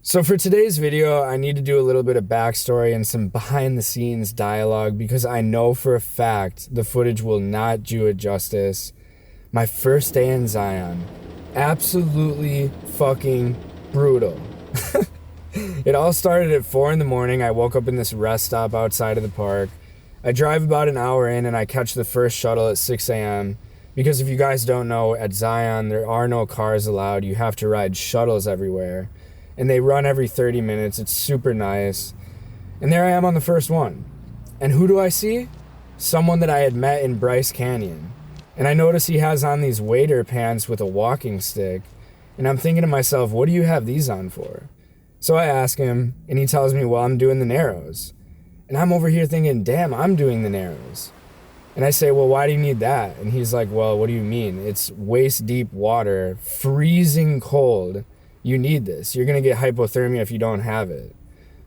So for today's video, I need to do a little bit of backstory and some behind the scenes dialogue because I know for a fact the footage will not do it justice. My first day in Zion, absolutely fucking brutal. It all started at 4 in the morning. I woke up in this rest stop outside of the park. I drive about an hour in and I catch the first shuttle at 6 a.m. Because if you guys don't know, at Zion, there are no cars allowed. You have to ride shuttles everywhere. And they run every 30 minutes. It's super nice. And there I am on the first one. And who do I see? Someone that I had met in Bryce Canyon. And I notice he has on these wader pants with a walking stick. And I'm thinking to myself, what do you have these on for? So I ask him, and he tells me, well, I'm doing the Narrows. And I'm over here thinking, damn, I'm doing the Narrows. And I say, well, why do you need that? And he's like, well, what do you mean? It's waist deep water, freezing cold. You need this. You're going to get hypothermia if you don't have it.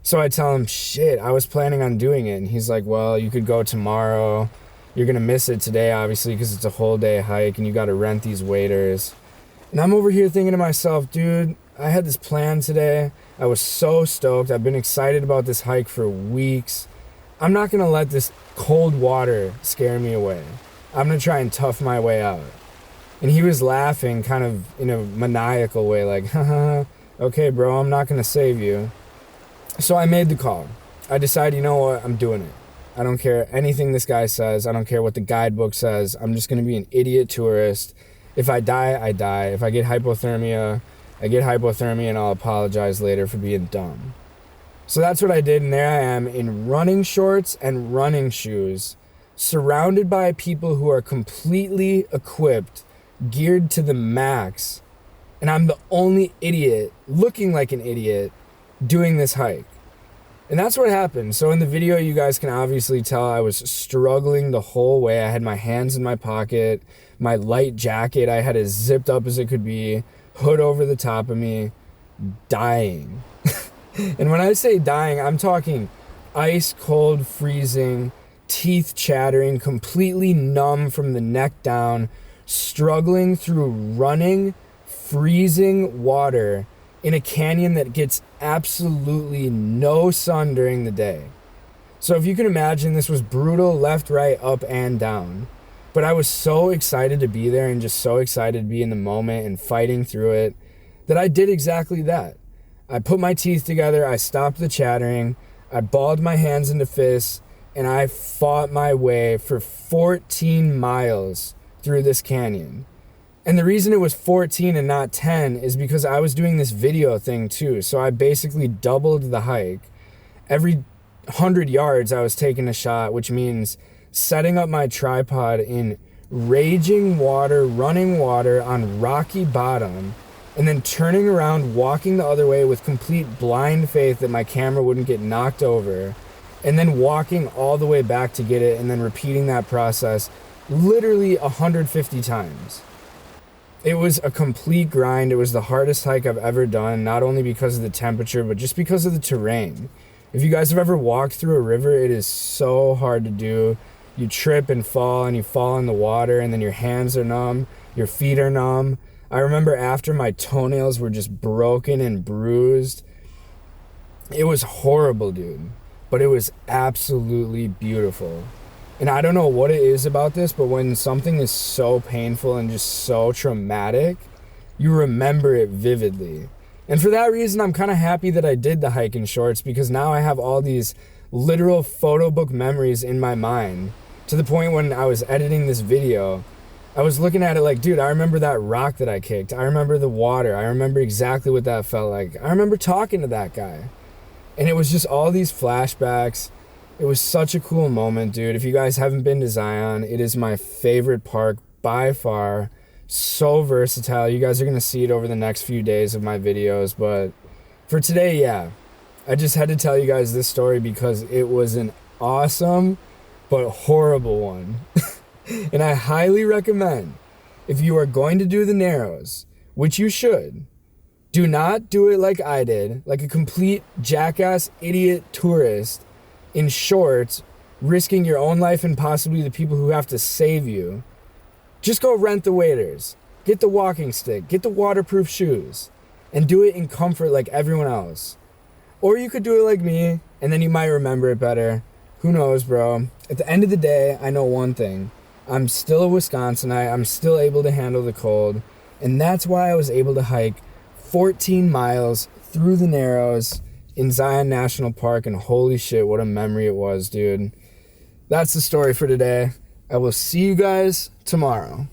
So I tell him, shit, I was planning on doing it. And he's like, well, you could go tomorrow. You're going to miss it today, obviously, because it's a whole day hike and you got to rent these waders. And I'm over here thinking to myself, dude, I had this plan today. I was so stoked. I've been excited about this hike for weeks. I'm not going to let this cold water scare me away. I'm going to try and tough my way out. And he was laughing kind of in a maniacal way, like, haha, okay, bro, I'm not going to save you. So I made the call. I decided, you know what, I'm doing it. I don't care anything this guy says. I don't care what the guidebook says. I'm just going to be an idiot tourist. If I die, I die. If I get hypothermia, I get hypothermia, and I'll apologize later for being dumb. So that's what I did, and there I am in running shorts and running shoes, surrounded by people who are completely equipped, geared to the max, and I'm the only idiot, looking like an idiot, doing this hike. And that's what happened. So in the video, you guys can obviously tell I was struggling the whole way. I had my hands in my pocket, my light jacket, I had as zipped up as it could be, hood over the top of me, dying. And when I say dying, I'm talking ice cold, freezing, teeth chattering, completely numb from the neck down, struggling through running, freezing water in a canyon that gets absolutely no sun during the day. So if you can imagine, this was brutal left, right, up, and down. But I was so excited to be there and just so excited to be in the moment and fighting through it that I did exactly that. I put my teeth together, I stopped the chattering, I balled my hands into fists, and I fought my way for 14 miles through this canyon. And the reason it was 14 and not 10 is because I was doing this video thing too. So I basically doubled the hike. Every 100 yards I was taking a shot, which means setting up my tripod in raging water, running water on rocky bottom, and then turning around, walking the other way with complete blind faith that my camera wouldn't get knocked over, and then walking all the way back to get it, and then repeating that process literally 150 times. It was a complete grind. It was the hardest hike I've ever done, not only because of the temperature, but just because of the terrain. If you guys have ever walked through a river, it is so hard to do. You trip and fall, and you fall in the water, and then your hands are numb, your feet are numb. I remember after my toenails were just broken and bruised. It was horrible, dude. But it was absolutely beautiful. And I don't know what it is about this, but when something is so painful and just so traumatic, you remember it vividly. And for that reason, I'm kind of happy that I did the hike in shorts, because now I have all these literal photo book memories in my mind, to the point when I was editing this video, I was looking at it like, dude, I remember that rock that I kicked. I remember the water. I remember exactly what that felt like. I remember talking to that guy. And it was just all these flashbacks. It was such a cool moment, dude. If you guys haven't been to Zion, it is my favorite park by far. So versatile. You guys are going to see it over the next few days of my videos. But for today, yeah, I just had to tell you guys this story because it was an awesome but horrible one. And I highly recommend, if you are going to do the Narrows, which you should, do not do it like I did, like a complete jackass idiot tourist in shorts, risking your own life and possibly the people who have to save you. Just go rent the waders, get the walking stick, get the waterproof shoes, and do it in comfort like everyone else. Or you could do it like me, and then you might remember it better. Who knows, bro? At the end of the day, I know one thing. I'm still a Wisconsinite. I'm still able to handle the cold. And that's why I was able to hike 14 miles through the Narrows in Zion National Park. And holy shit, what a memory it was, dude. That's the story for today. I will see you guys tomorrow.